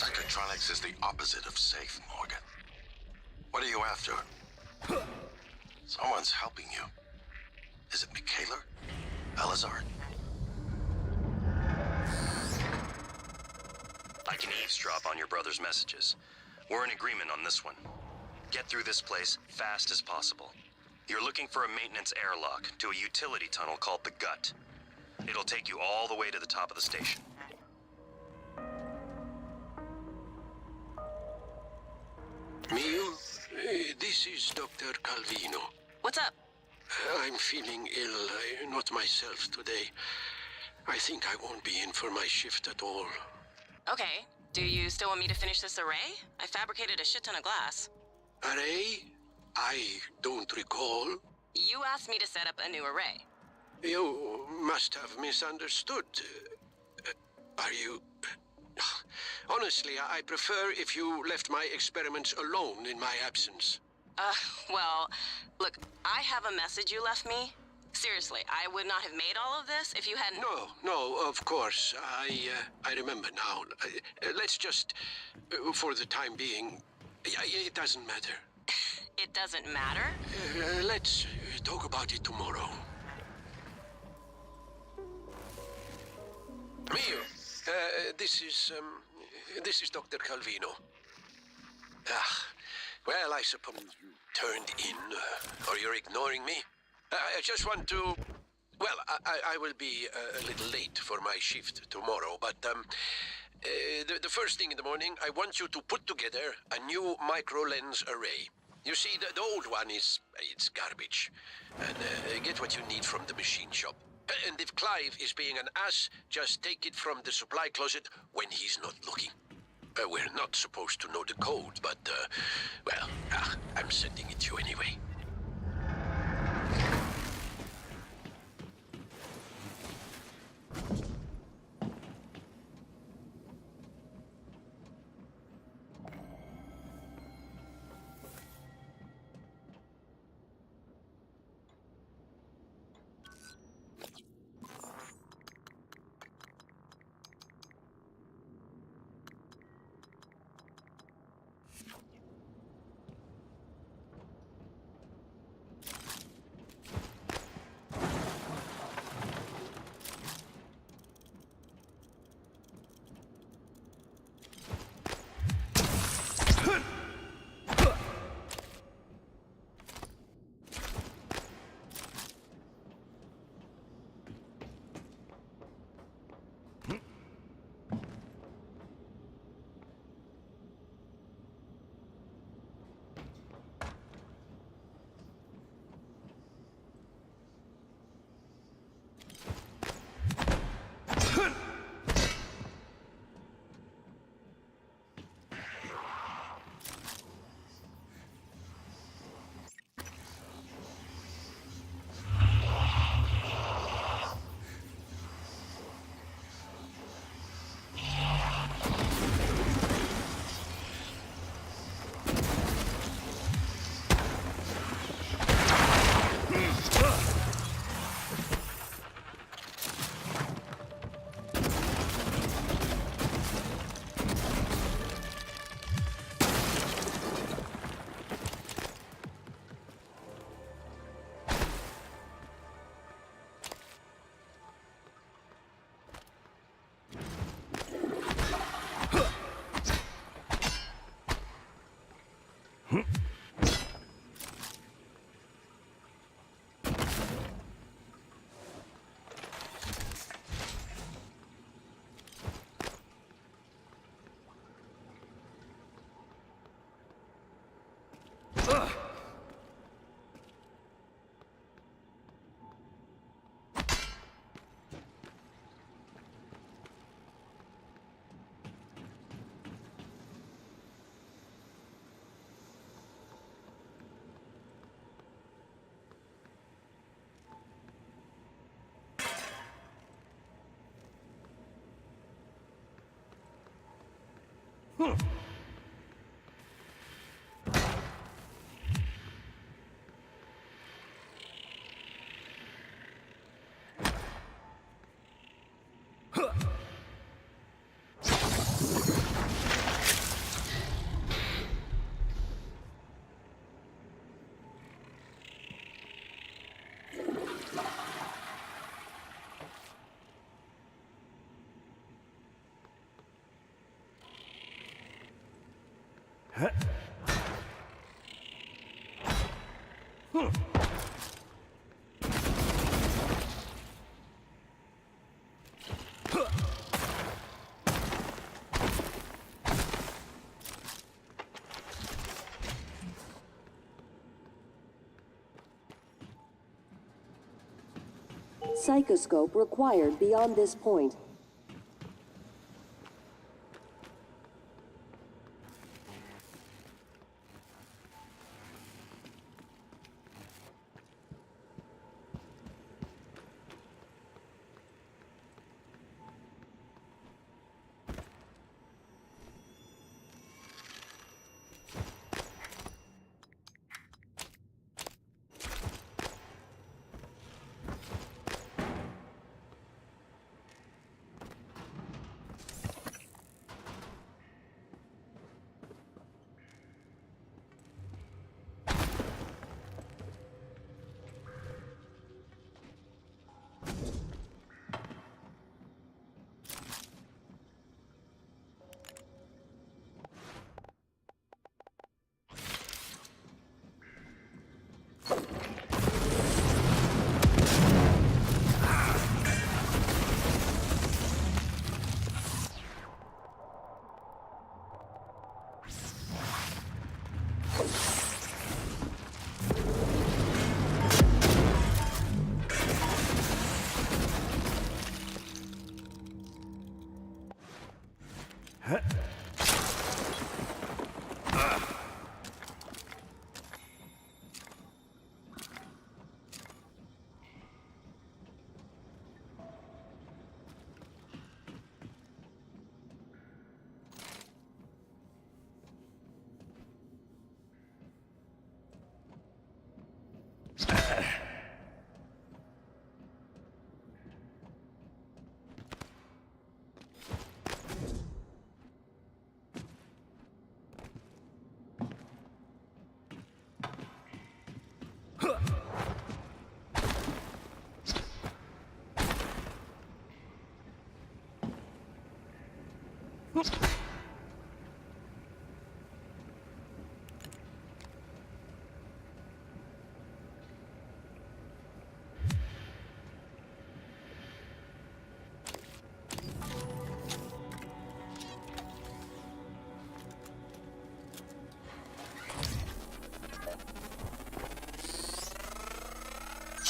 Psychotronics is the opposite of safe, Morgan. What are you after? Someone's helping you. Is it Michaela? Elazar? I can eavesdrop on your brother's messages. We're in agreement on this one. Get through this place fast as possible. You're looking for a maintenance airlock to a utility tunnel called the Gut. It'll take you all the way to the top of the station. Mio, this is Dr. Calvino. What's up? I'm feeling ill, not myself today. I think I won't be in for my shift at all. Okay. Do you still want me to finish this array? I fabricated a shit ton of glass. Array? I don't recall. You asked me to set up a new array. You must have misunderstood. Are you... Honestly, I prefer if you left my experiments alone in my absence. Well, look, I have a message you left me. Seriously, I would not have made all of this if you hadn't... No, of course. I remember now. Let's just, for the time being, it doesn't matter. It doesn't matter? Let's talk about it tomorrow. Mio, this is Dr. Calvino. Well, I suppose you turned in, or you're ignoring me. I just want to... Well, I will be a little late for my shift tomorrow, but the first thing in the morning, I want you to put together a new micro-lens array. You see, the old one it's garbage. And get what you need from the machine shop. And if Clive is being an ass, just take it from the supply closet when he's not looking. We're not supposed to know the code, but, well, I'm sending it to you anyway. Psychoscope required beyond this point.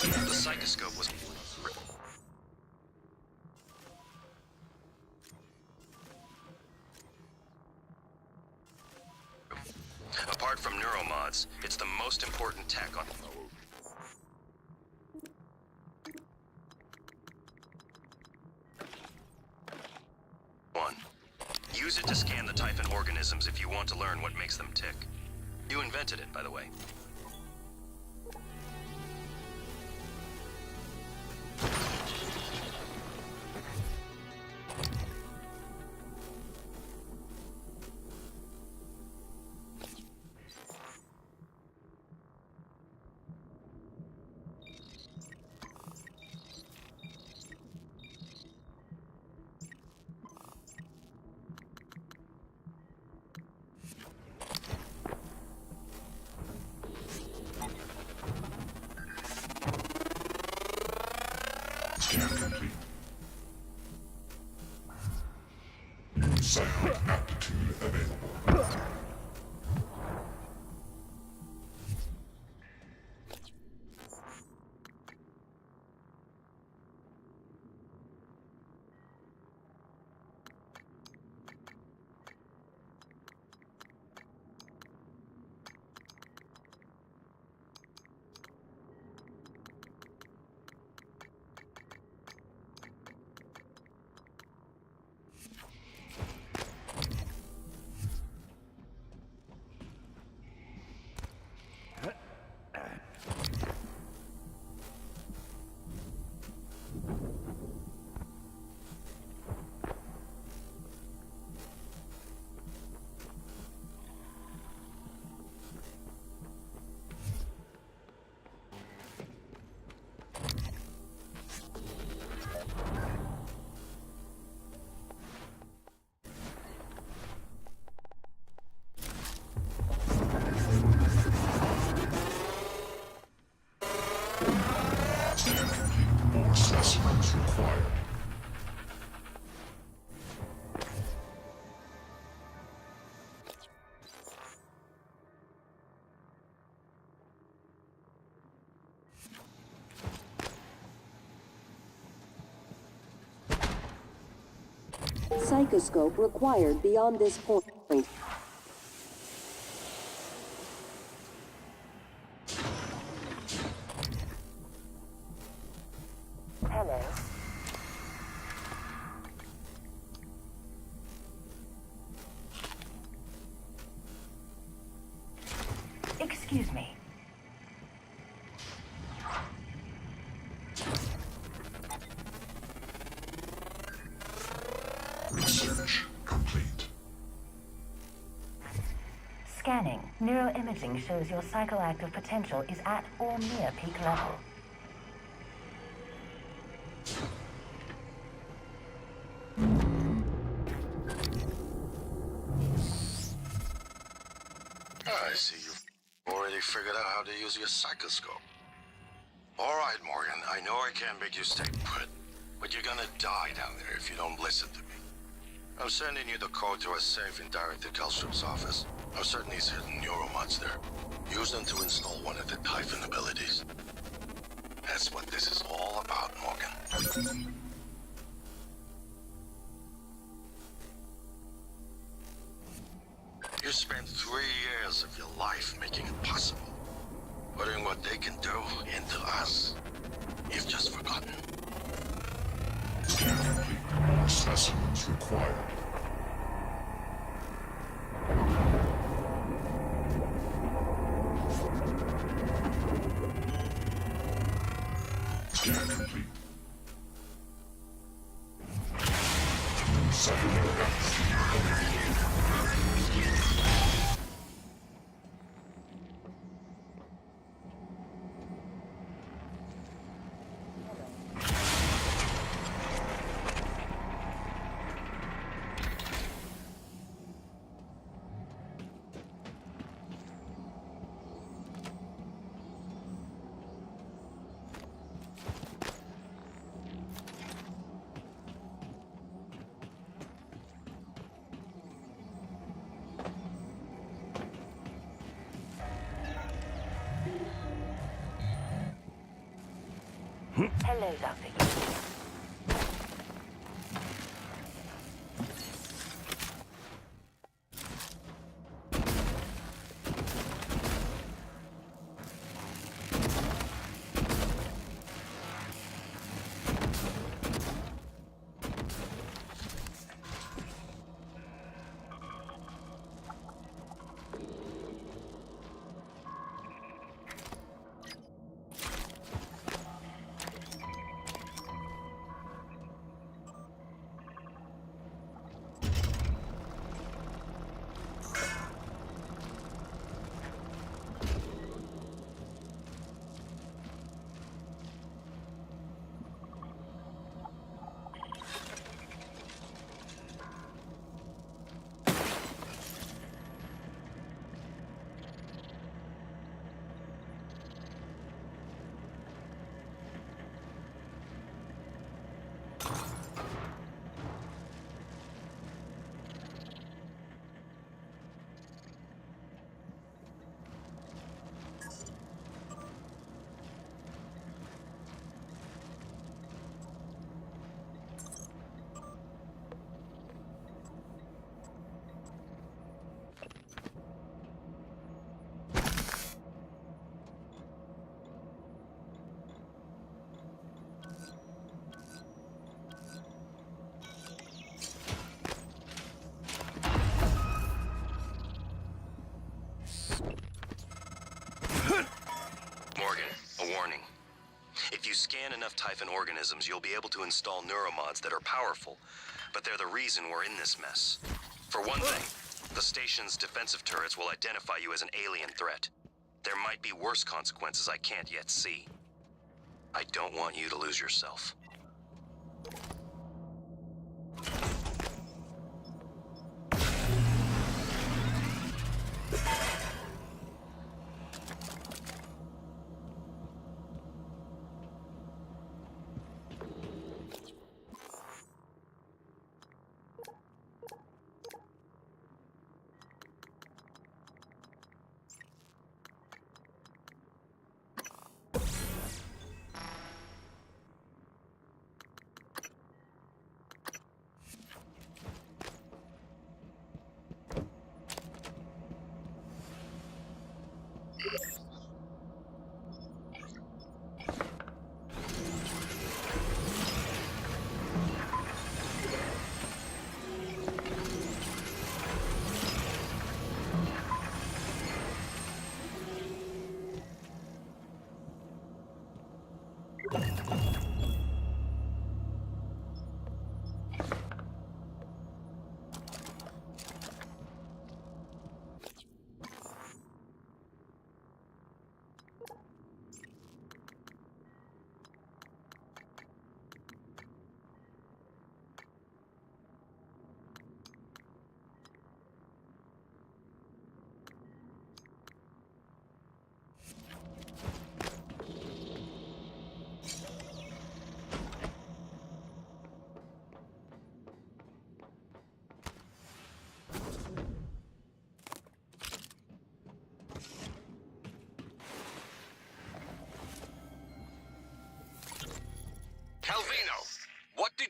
The psychoscope was... Apart from neuromods, it's the most important tech on... One. Use it to scan the Typhon organisms if you want to learn what makes them tick. You invented it, by the way. Scan complete. New cycle aptitude available. Psychoscope required beyond this point. Hello. Excuse me. Research complete. Scanning. Neuroimaging shows your psychoactive potential is at or near peak level. I see you've already figured out how to use your psychoscope. All right, Morgan, I know I can't make you stay put, but you're gonna die down there if you don't listen to me. I'm sending you the code to a safe in Director Kelstrom's office. I'm certain he's hidden neuromods there. Use them to install one of the Typhon abilities. That's what this is all about, Morgan. You spent 3 years of your life making it possible. Putting what they can do into us. You've just forgotten. Scan complete. More specimens required. Scan complete. Cellular atmosphere. Hello, Dr. Yu. Morgan, a warning. If you scan enough Typhon organisms, you'll be able to install neuromods that are powerful, but they're the reason we're in this mess. For one thing, the station's defensive turrets will identify you as an alien threat. There might be worse consequences I can't yet see. I don't want you to lose yourself.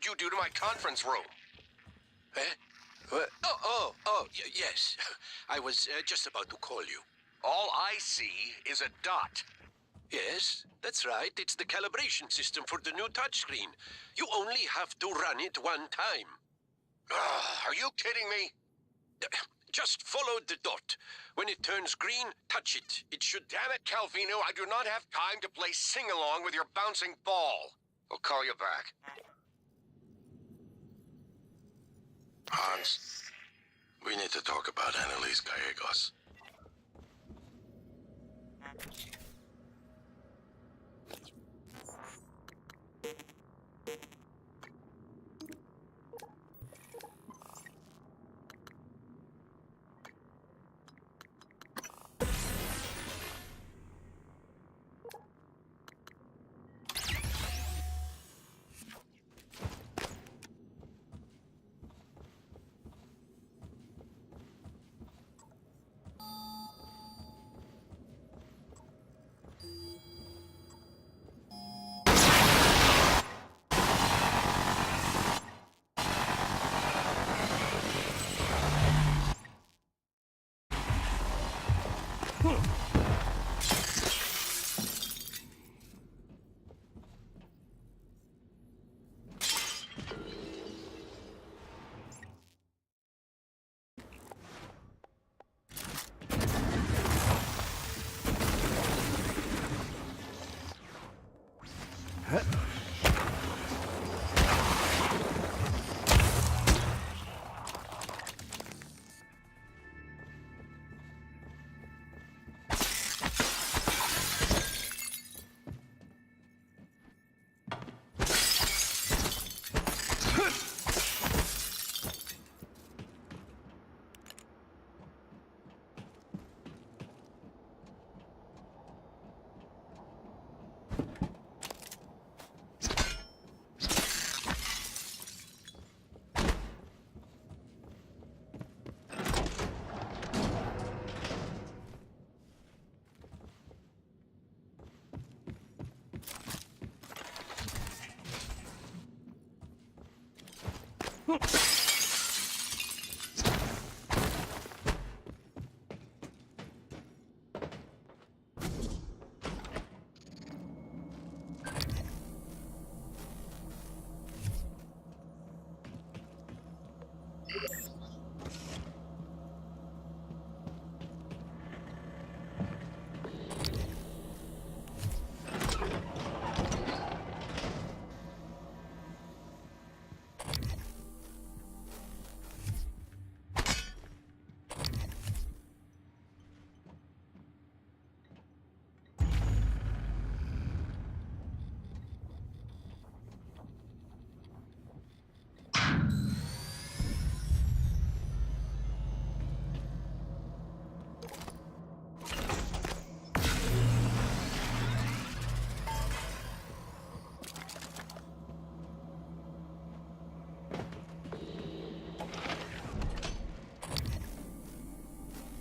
did you do to my conference room? Eh? Yes. I was just about to call you. All I see is a dot. Yes, that's right. It's the calibration system for the new touchscreen. You only have to run it one time. Are you kidding me? Just follow the dot. When it turns green, touch it. It should... Damn it, Calvino, I do not have time to play sing-along with your bouncing ball. I'll call you back. Hans, we need to talk about Annalise Gallegos.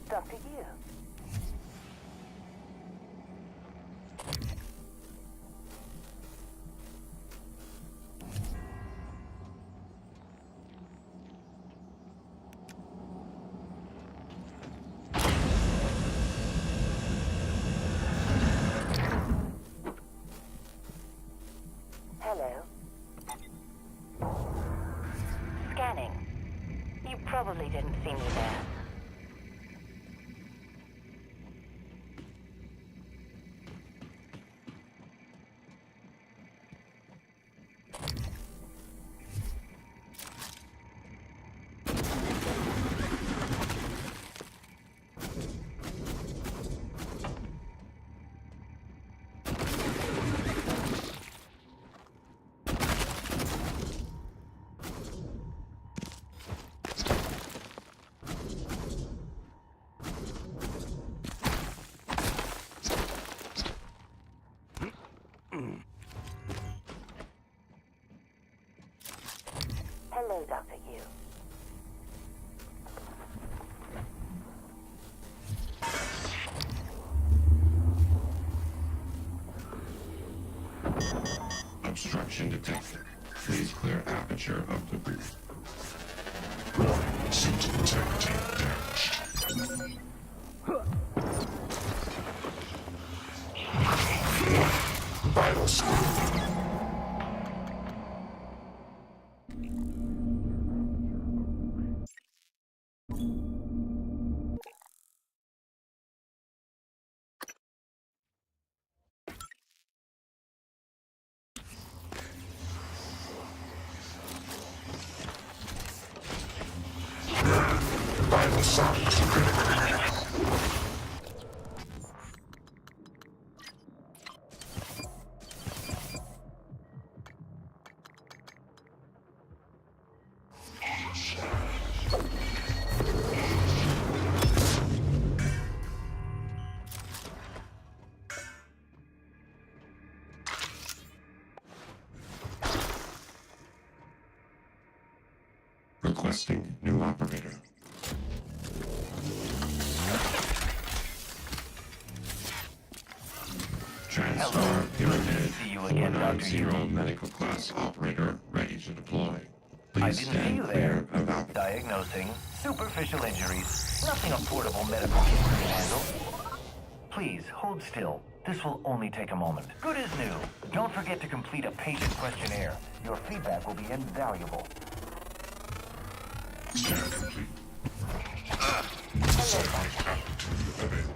Dr. Yu. Hello. Scanning. You probably didn't see me there. Hello, Dr. Yu. Obstruction detected. Please clear aperture. Tank damaged. Vital screen. Vital signs critical. Requesting new operator. Transfer pyramid. See you again, Dr. Zero medical class operator ready to deploy. Please I didn't see stand you clear there. of out. Diagnosing superficial injuries. Nothing a portable medical kit can handle. Please, hold still. This will only take a moment. Good as new. Don't forget to complete a patient questionnaire. Your feedback will be invaluable. Scan complete. Aptitude available.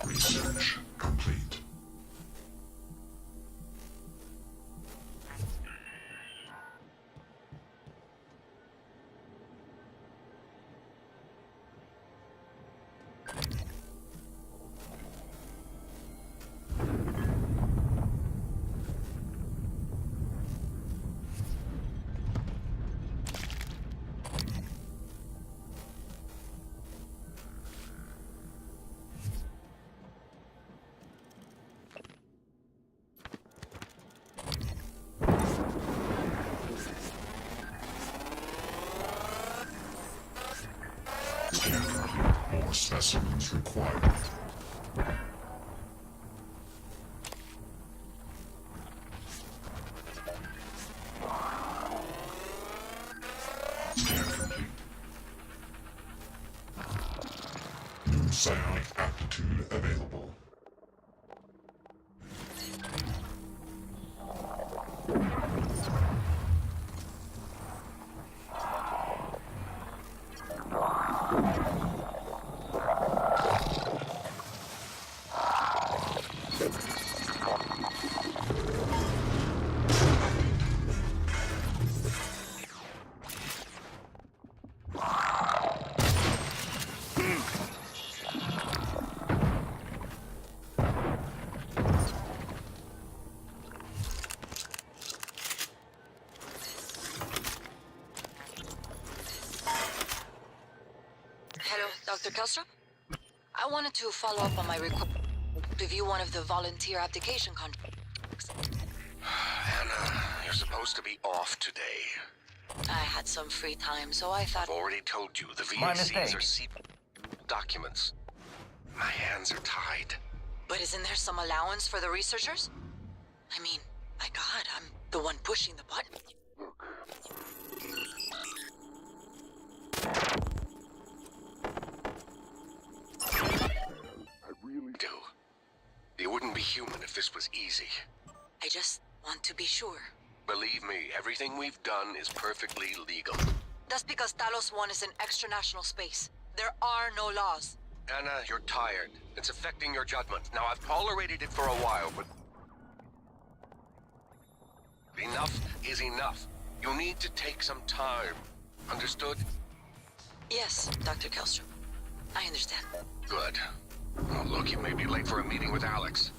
Research complete. Scan complete. More specimens required. Scan complete. New psionic aptitude available. Hello, Dr. Kelstrup? I wanted to follow up on my request to view one of the volunteer application contracts. Anna, you're supposed to be off today. I had some free time, so I thought... I've already told you the My VACs mistake. are secret documents. My hands are tied. But isn't there some allowance for the researchers? I mean, my God, I'm the one pushing the button. I really do. You wouldn't be human if this was easy. I just want to be sure. Believe me, everything we've done is perfectly legal. That's because Talos 1 is in extra-national space. There are no laws. Anna, you're tired. It's affecting your judgment. Now, I've tolerated it for a while, but... enough is enough. You need to take some time. Understood? Yes, Dr. Kelstrup. I understand. Good. Oh, look, you may be late for a meeting with Alex.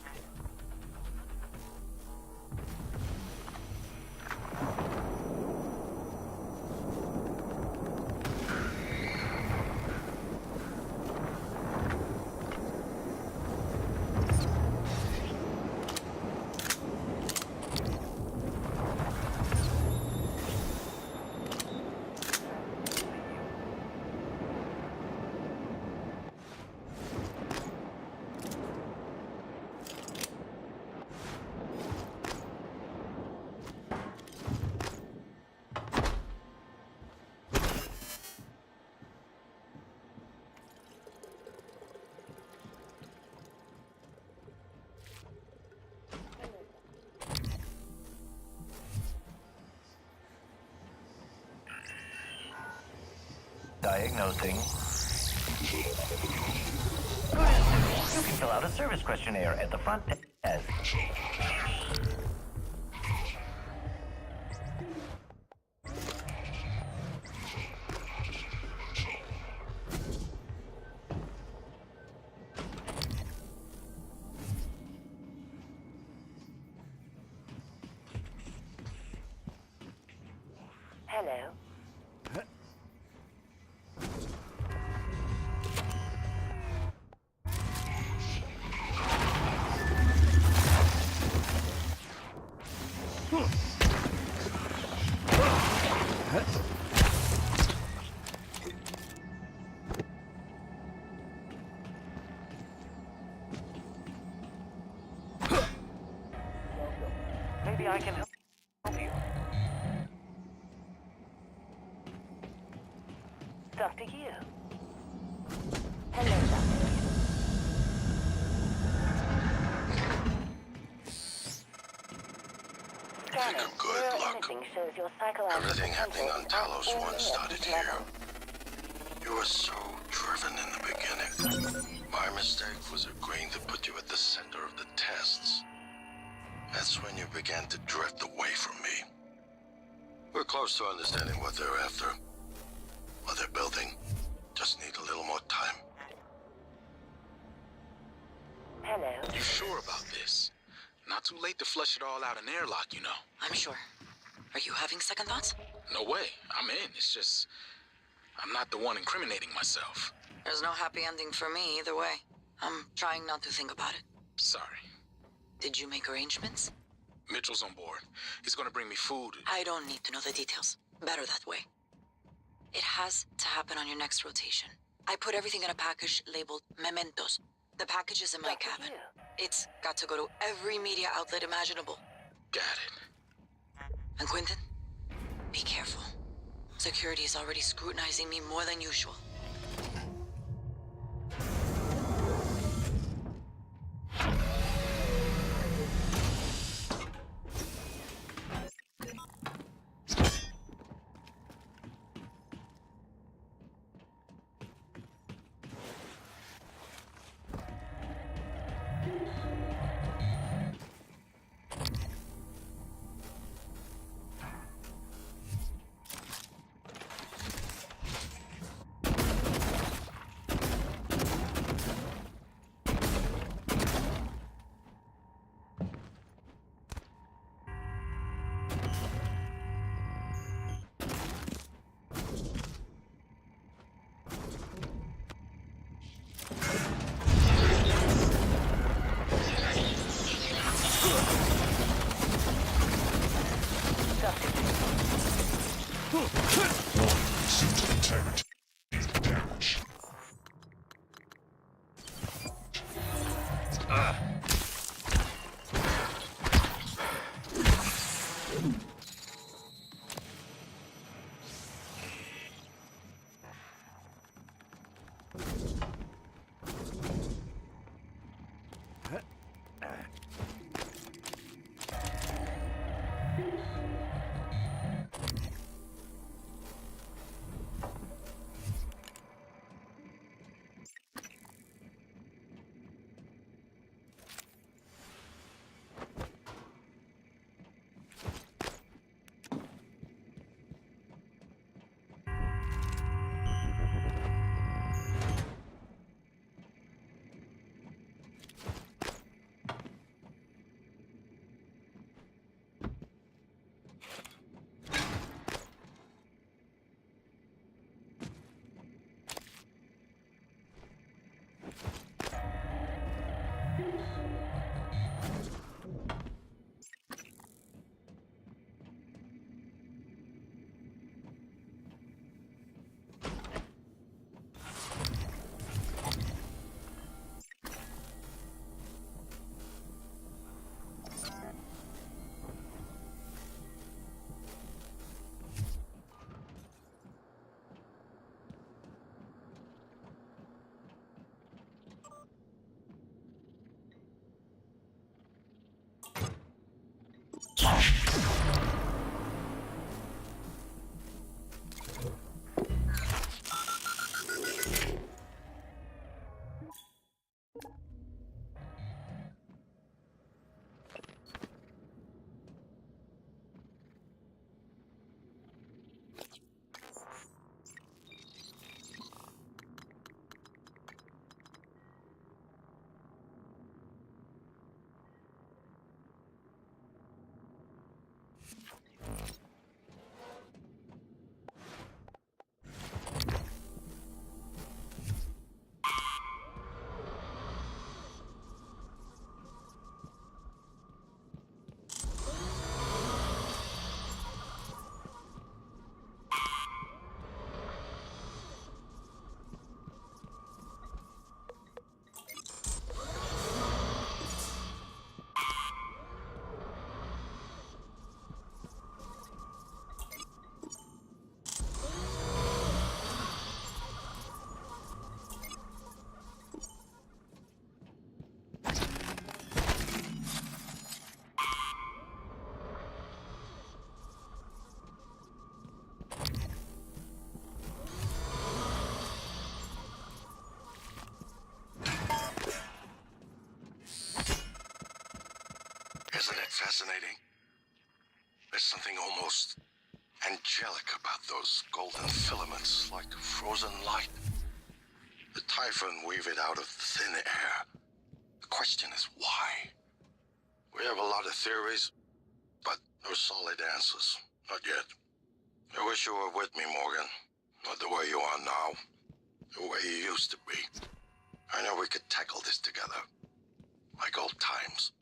Diagnosing. Good as new. You can fill out a service questionnaire at the front desk. Hello. Maybe I can help you. Dr. Yu. Hello, Doctor. Figure good luck. Shows your psychological Everything happening on potential Talos at 1 any started age here. level. You were so driven in the beginning. My mistake was agreeing to put you at the center of the tests. That's when you began to drift away from me. We're close to understanding what they're after. What they're building. Just need a little more time. Hello. You sure about this? Not too late to flush it all out in airlock, you know. I'm sure. Are you having second thoughts? No way. I'm in. It's just... I'm not the one incriminating myself. There's no happy ending for me either way. I'm trying not to think about it. Sorry. Did you make arrangements? Mitchell's on board. He's gonna bring me food. I don't need to know the details. Better that way. It has to happen on your next rotation. I put everything in a package labeled mementos. The package is in my cabin. It's got to go to every media outlet imaginable. Got it. And Quentin, be careful. Security is already scrutinizing me more than usual. Suit integrity damage. Isn't it fascinating? There's something almost angelic about those golden filaments, like frozen light. The Typhon weave it out of thin air. The question is why? We have a lot of theories, but no solid answers. Not yet. I wish you were with me, Morgan. Not the way you are now. The way you used to be. I know we could tackle this together. Like old times.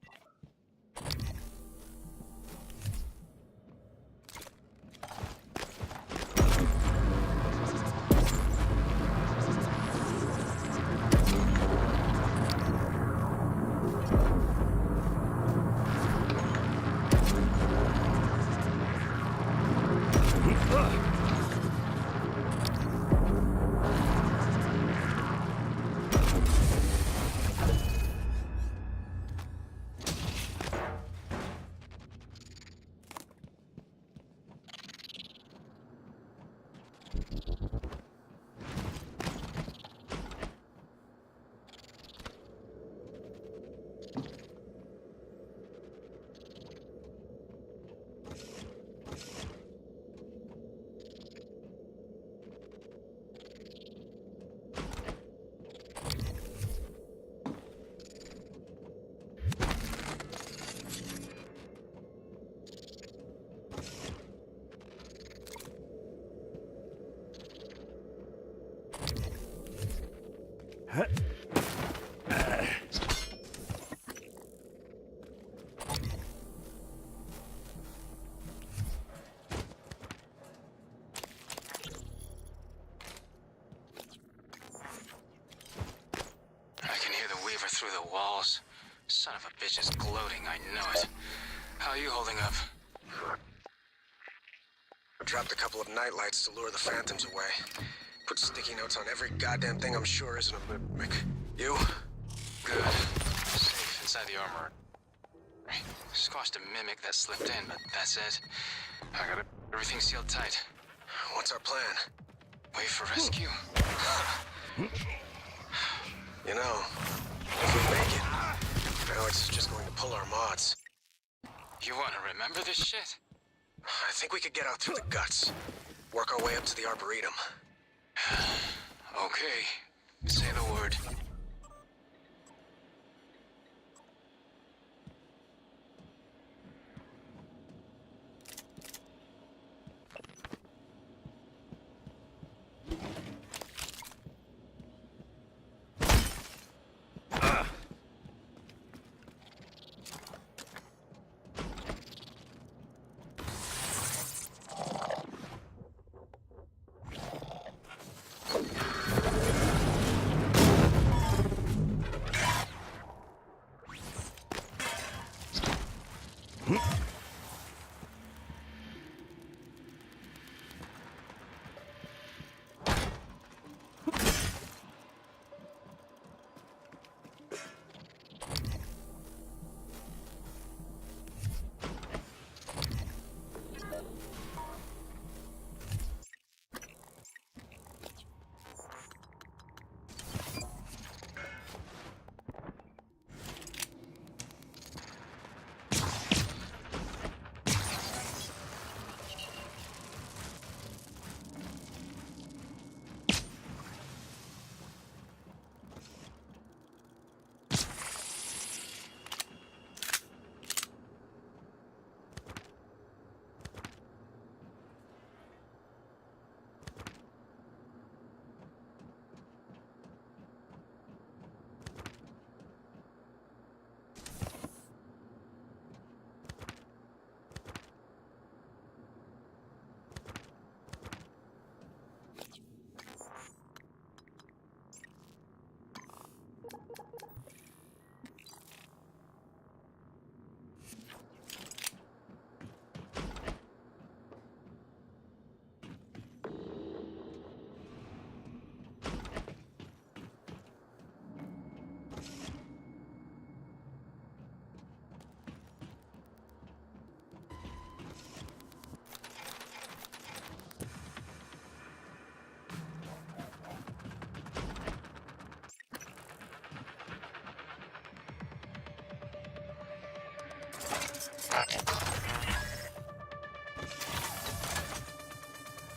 Through the walls. Son of a bitch is gloating, I know it. How are you holding up? Dropped a couple of nightlights to lure the phantoms away. Put sticky notes on every goddamn thing I'm sure isn't a mimic. You? Good. Safe inside the armor. Squashed a mimic that slipped in, but that's it. I got everything sealed tight. What's our plan? Wait for rescue. You know, if we make it, now it's just going to pull our mods. You want to remember this shit? I think we could get out through the guts. Work our way up to the Arboretum. Okay. Say the word.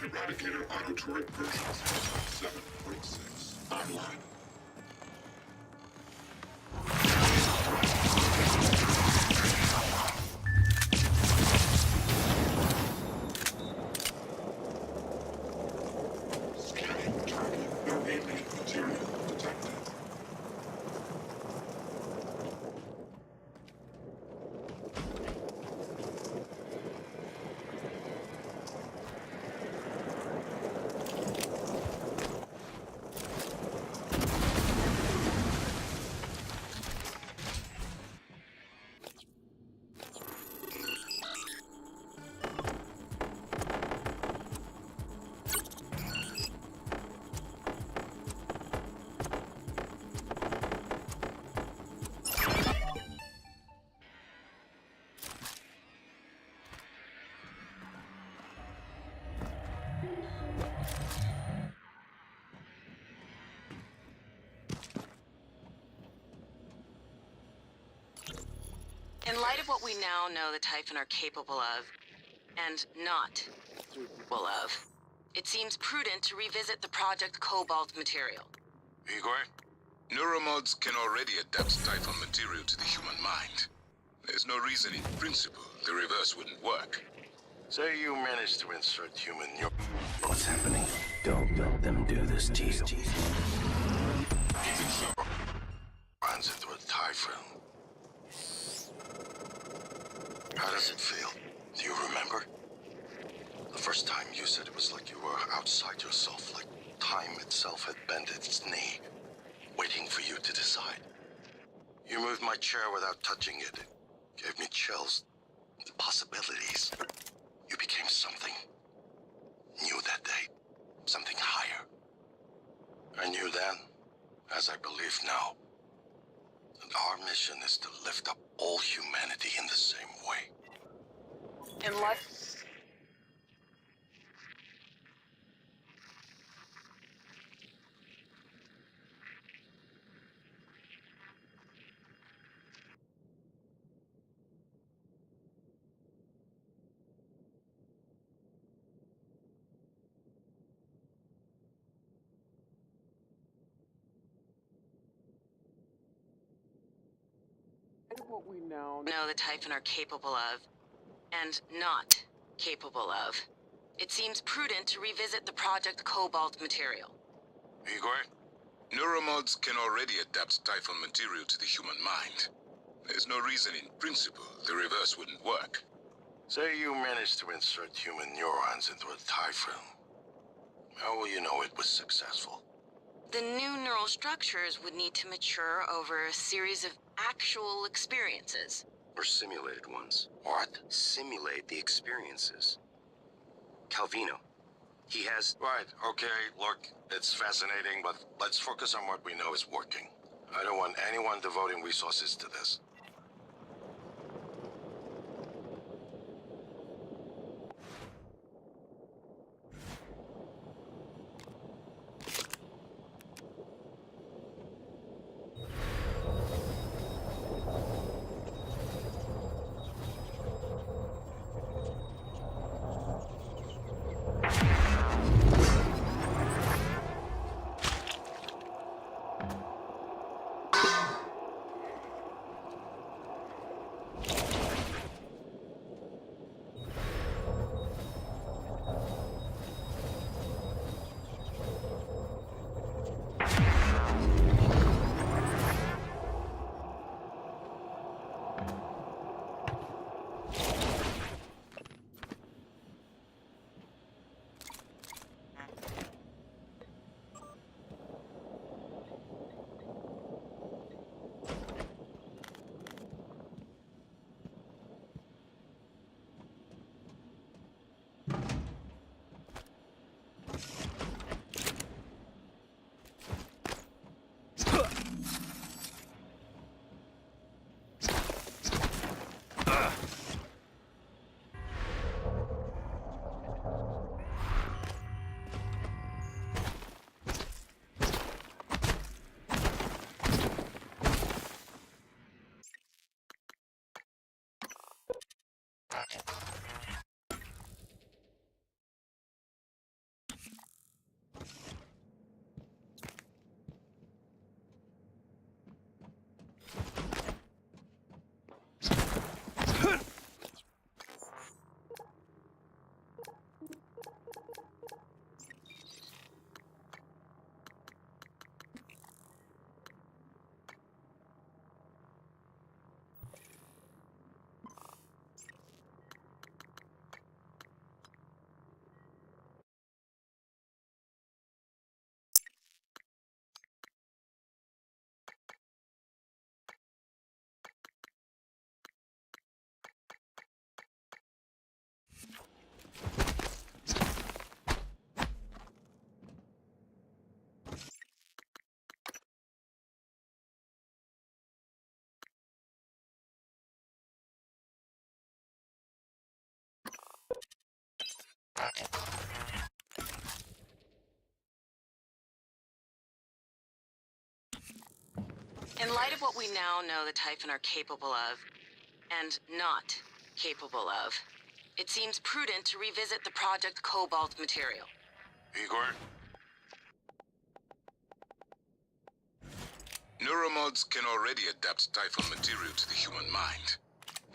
Eradicator auto turret version 7.6 online. Scanning target. No alien material detected. In light of what we now know the Typhon are capable of, and not capable of, it seems prudent to revisit the Project Cobalt material. Igor? Neuromods can already adapt Typhon material to the human mind. There's no reason in principle the reverse wouldn't work. Say you managed to insert human neural... What's happening? Don't let them do this to you. runs into a Typhon. How does it feel? Do you remember? The first time you said it was like you were outside yourself, like time itself had bent its knee, waiting for you to decide. You moved my chair without touching it. It gave me chills. The possibilities. You became something new that day. Something higher. I knew then, as I believe now, that our mission is to lift up all humanity in the same way. In what? What we now know the Typhon are capable of, and not capable of. It seems prudent to revisit the Project Cobalt material. Igor? Neuromods can already adapt Typhon material to the human mind. There's no reason in principle the reverse wouldn't work. Say you managed to insert human neurons into a Typhon. How will you know it was successful? The new neural structures would need to mature over a series of actual experiences. Or simulated ones. What? Simulate the experiences. Calvino. He has... Right, okay, look, it's fascinating, but let's focus on what we know is working. I don't want anyone devoting resources to this. In light of what we now know the Typhon are capable of, and not capable of, it seems prudent to revisit the Project Cobalt material. Igor? Neuromods can already adapt Typhon material to the human mind.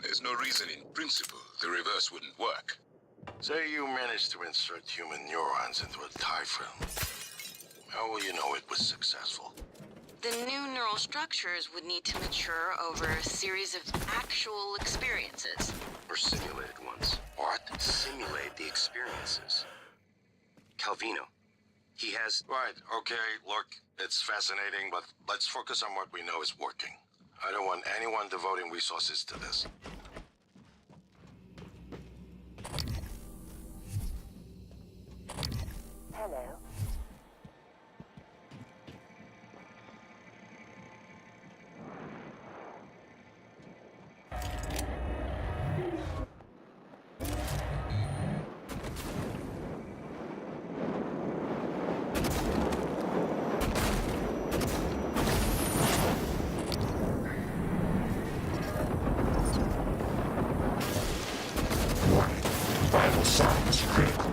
There's no reason in principle the reverse wouldn't work. Say you managed to insert human neurons into a Typhon. How will you know it was successful? The new neural structures would need to mature over a series of actual experiences. Or simulated ones. What? Simulate the experiences. Calvino. He has... Right, okay, look, it's fascinating, but let's focus on what we know is working. I don't want anyone devoting resources to this. Hello. Vital signs critical.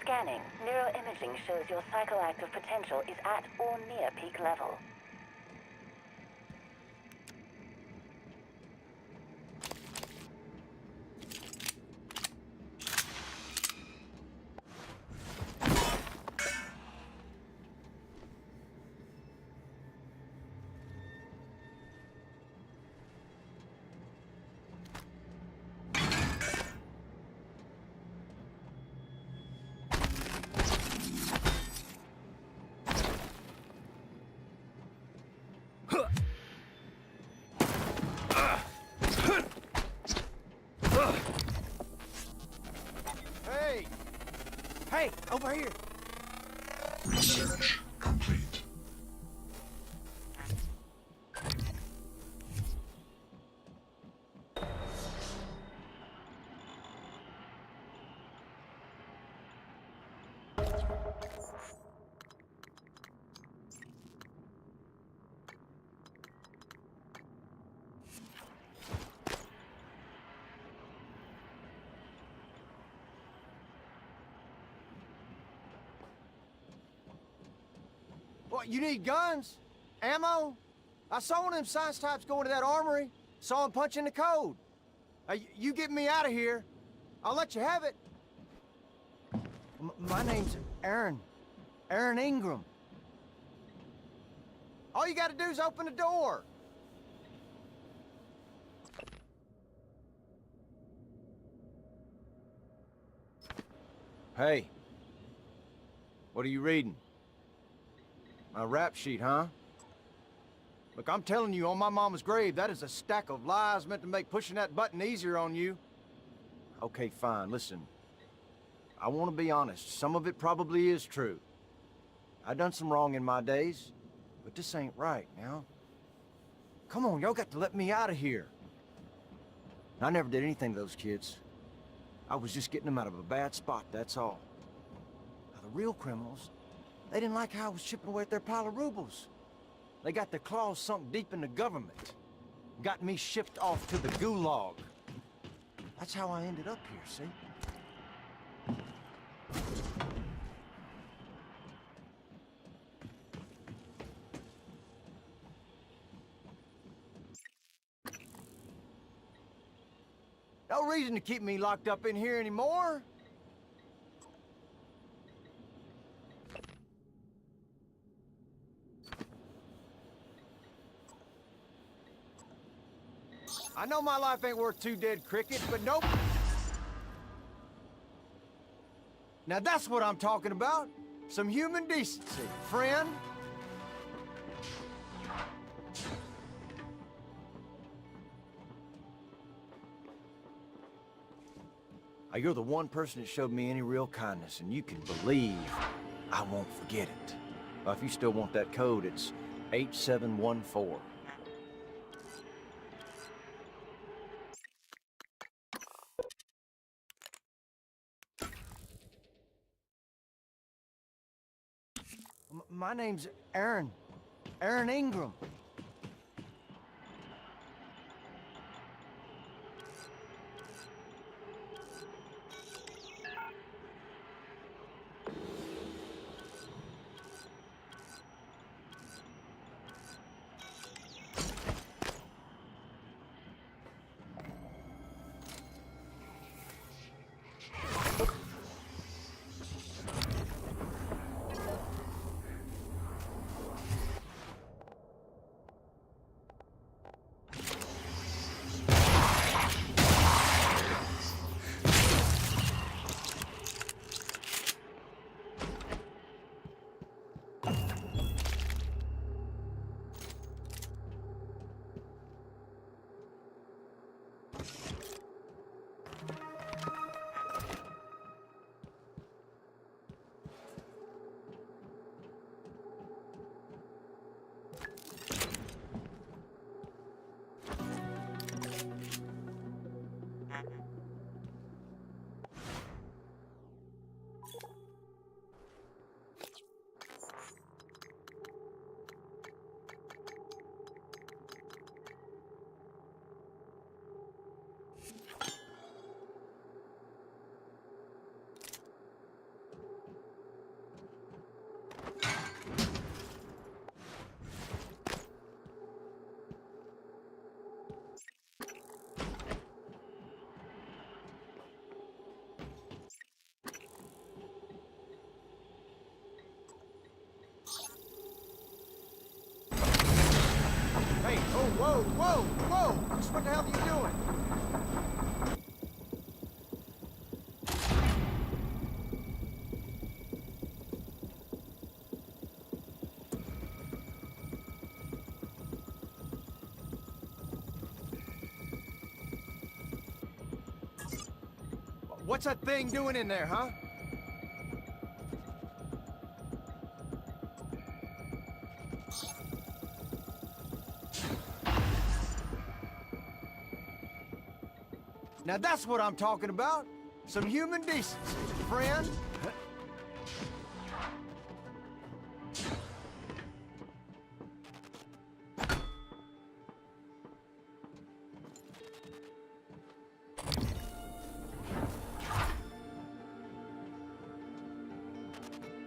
Scanning. Neuroimaging shows your psychoactive potential is at or near peak level. Hey, over here. Research complete. What, you need guns? Ammo? I saw one of them science types go into that armory. Saw him punching the code. You get me out of here. I'll let you have it. My name's Aaron. Aaron Ingram. All you gotta do is open the door. Hey. What are you reading? A rap sheet, huh? Look, I'm telling you, on my mama's grave, that is a stack of lies meant to make pushing that button easier on you. Okay, fine, listen. I want to be honest. Some of it probably is true. I done some wrong in my days, but this ain't right now. Come on, y'all got to let me out of here. I never did anything to those kids. I was just getting them out of a bad spot, that's all. Now, the real criminals, they didn't like how I was chipping away at their pile of rubles. They got their claws sunk deep in the government. Got me shipped off to the gulag. That's how I ended up here, see? No reason to keep me locked up in here anymore. I know my life ain't worth 2 dead crickets, but nope. Now that's what I'm talking about. Some human decency, friend. You're the one person that showed me any real kindness, and you can believe I won't forget it. If you still want that code, it's 8714. My name's Aaron. Aaron Ingram. Hey, oh, whoa, whoa, whoa! What the hell are you doing? What's that thing doing in there, huh? Now that's what I'm talking about. Some human decency, friend.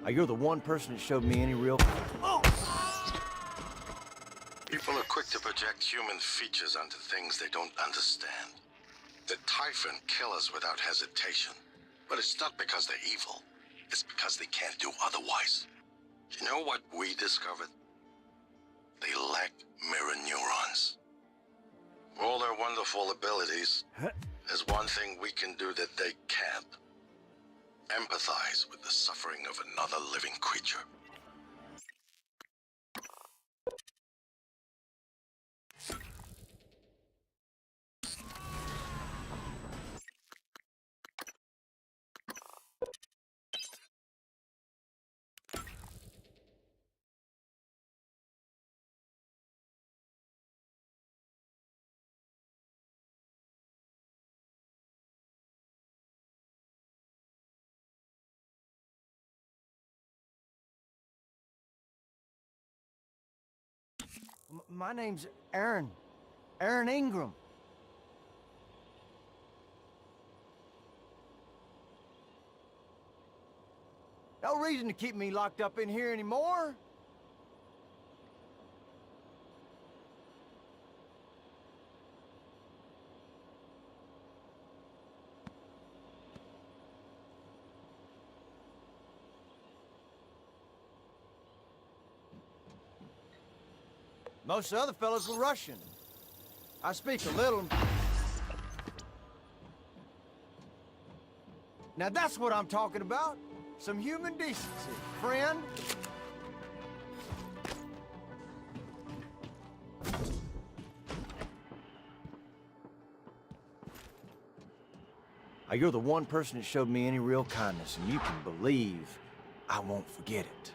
You're the one person that showed me any real... Oh! People are quick to project human features onto things they don't understand. The Typhon kill us without hesitation. But it's not because they're evil. It's because they can't do otherwise. You know what we discovered? They lack mirror neurons. All their wonderful abilities, there's one thing we can do that they can't. Empathize with the suffering of another living creature. My name's Aaron. Aaron Ingram. No reason to keep me locked up in here anymore. Most of the other fellas were Russian. I speak a little. Now that's what I'm talking about. Some human decency, friend. Now, you're the one person that showed me any real kindness, and you can believe I won't forget it.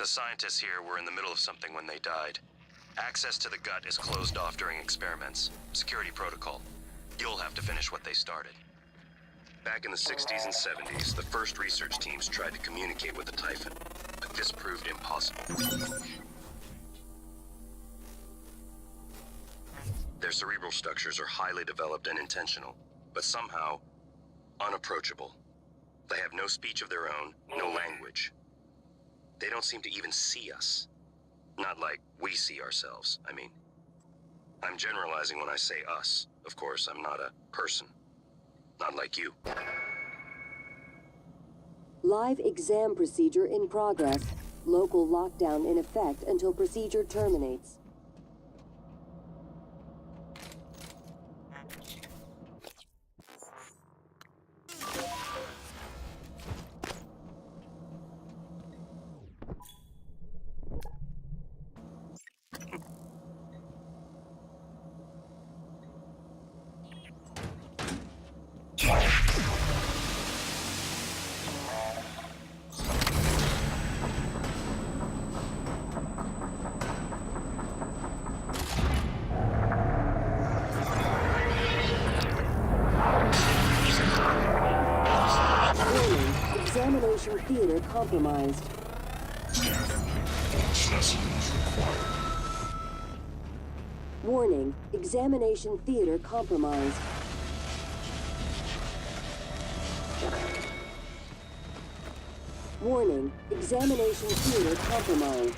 scientists here were in the middle of something when they died. Access to the gut is closed off during experiments. Security protocol. You'll have to finish what they started. Back in the 60s and 70s, the first research teams tried to communicate with the Typhon, but this proved impossible. Their cerebral structures are highly developed and intentional, but somehow unapproachable. They have no speech of their own, no language. They don't seem to even see us. Not like we see ourselves, I mean. I'm generalizing when I say us. Of course, I'm not a person. Not like you. Live exam procedure in progress. Local lockdown in effect until procedure terminates. Examination theater compromised. Specimens required. Warning, examination theater compromised. Warning, examination theater compromised.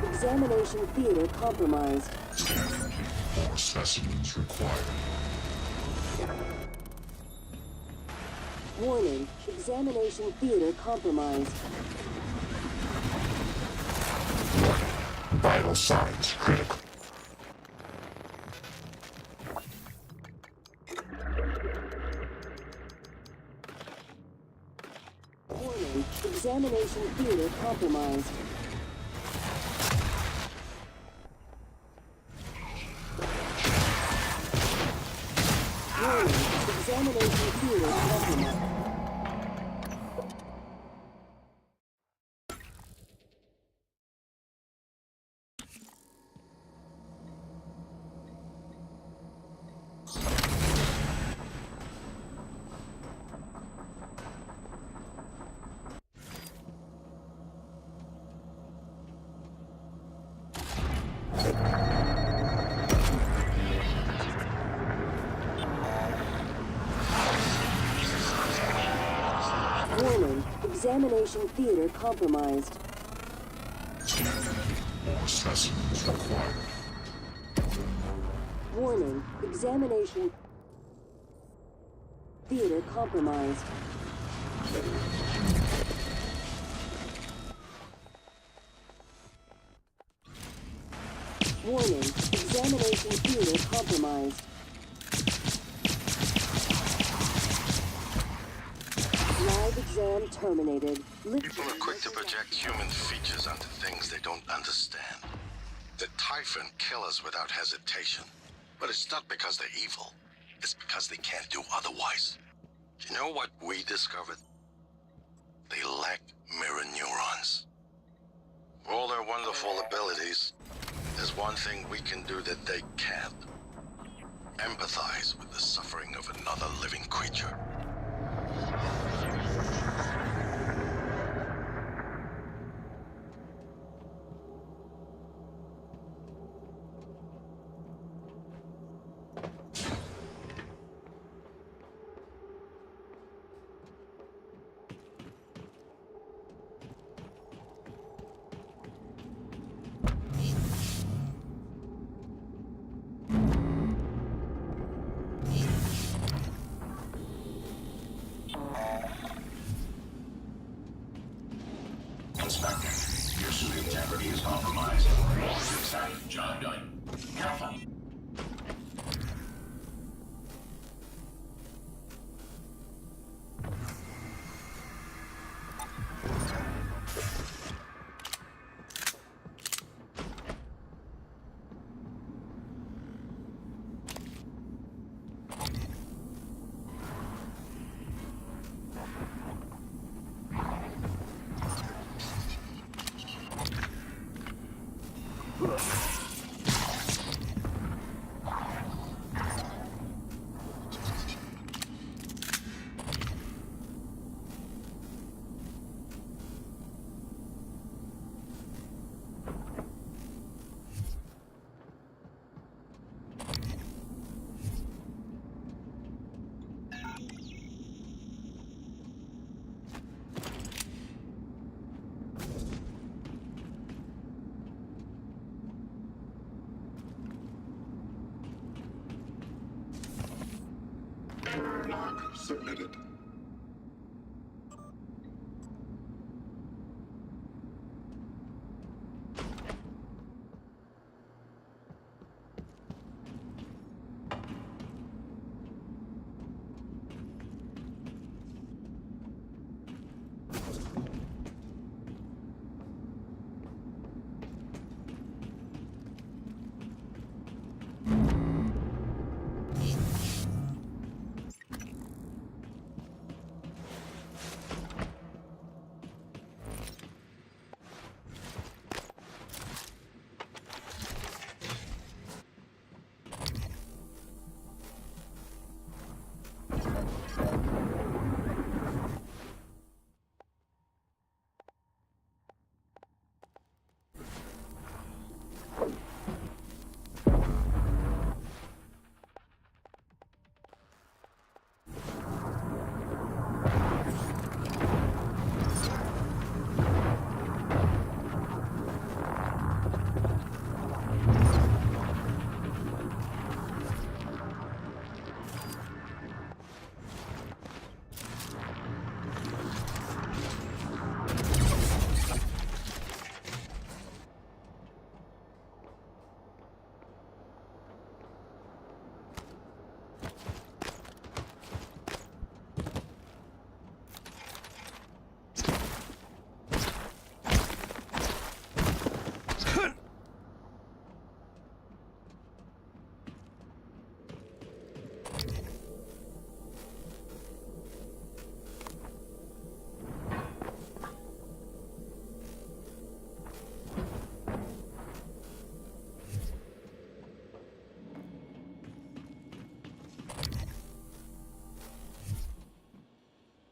Examination theater compromised. More specimens required. Warning, examination theater compromised. Vital signs critical. Warning, examination theater compromised. Warning, examination theater compromised. Warning, examination theater compromised. More specimens required. Warning, examination theater compromised. Warning, examination theater compromised. Live exam terminated. People are quick to project human features onto things they don't understand. The Typhon kill us without hesitation. But it's not because they're evil. It's because they can't do otherwise. You know what we discovered? They lack mirror neurons. For all their wonderful abilities, there's one thing we can do that they can't. Empathize with the suffering of another living creature. compromised. Exciting job done. Careful. Log submitted.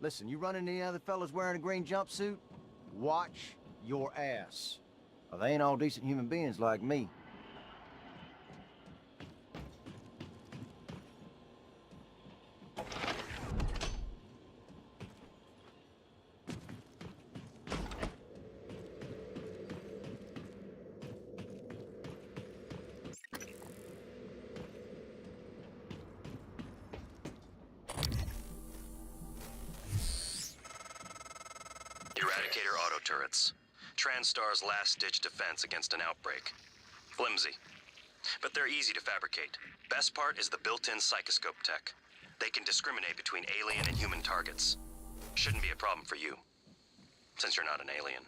Listen, you run into any other fellas wearing a green jumpsuit? Watch your ass. Well, they ain't all decent human beings like me. Eradicator auto turrets. TranStar's last-ditch defense against an outbreak. Flimsy, but they're easy to fabricate. Best part is the built-in psychoscope tech. They can discriminate between alien and human targets. Shouldn't be a problem for you, since you're not an alien.